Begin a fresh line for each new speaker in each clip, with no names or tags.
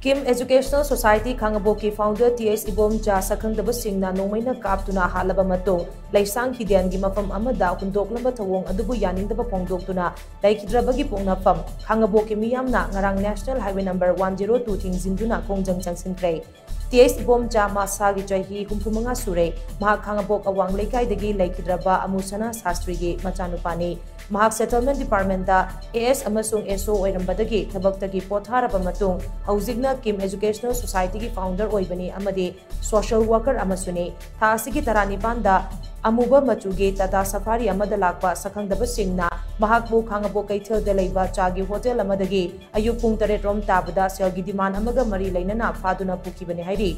Kim Educational Society Khangabok ki founder TS IBOMCHA SHAKHANGDABA singna nongmei KAPTUNA HATLABA MATUNG LEISHANG HIDEN gi MAPHAM amada HUNDOKLAMBA THOUONG ADUBU YANINGDABA PHONGDOKTUNA LEIKHIDRABA gi POKNAPHAM Khangabok ki Meeyam na ngarang National Highway number 102 Thingjinduna Khongjang Changshinkhre TS IBOMCHA masa gi chahi 35 sure mahak Khangabok awang lekai dagi LEIKHIDRABA amusana sastri gi machanupani mahak settlement department da AS amasung SO oirambadagi thabak tagi potharaba matung haujigna Kim Educational Society ki founder oibani amadi social worker amasuni tha asigi tarani panda amuba machuge tata safari amada lakpa SHAKHANGDABA singna mahakbu Khangabok kaithel de leiba chagi hotel amadagi ayuk pung 8 rom tabada selgi demand amaga mari leinana phaduna pukibani hairi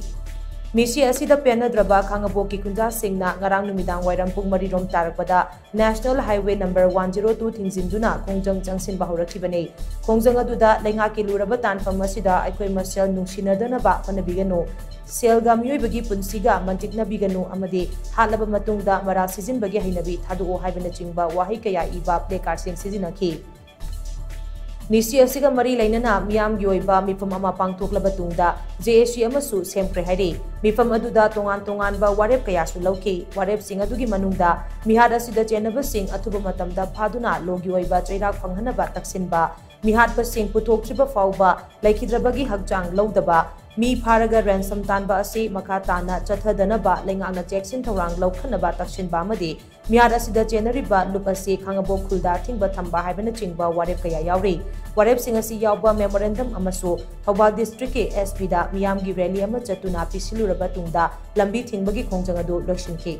Misi asida penadraba Khangabok ki kunja singna ngarang numidang wairam pung mari rom tarakpada National Highway number 102 Thingjinduna Khongjang Changshinkhre haurakibani Khongjang aduda leinga ki luraba tanfam asida aikoi masel nungsinadana ba panabiganu selga miyoi punsiga mantikna biganu amadi hatlaba matungda mara sizin bagi hainabi thadu haibana chingba wahi kaya iba plekar sing sizinaki Misi asiga mari lainana Meeyam gi oiba mifam ama pangthoklaba tungda JSC amasu semkhre hairi mifam aduda tongan ba warep kaya su lauki warep sing adugi manungda mihad asida chenaba sing athuba matamda phaduna logi oiba chairak phanghanaba taksinba mihad ba sing puthoktriba fauba LEIKHIDRABA gi hakchang laudaba mi pharaga ransom tanba asi makha tana chathadanaba lengana jackson thorang laukhanaba taksinba amadi mihad asida chenariba lup asi Khangabok khulda thingba thamba haibana chingba warep kaya yauri warep sing asi yawba memorandum amasu Thobal district ke SP da Meeyam gi rally ama chatuna pisiluraba tungda lambi thingbagi khongjang adu loishinki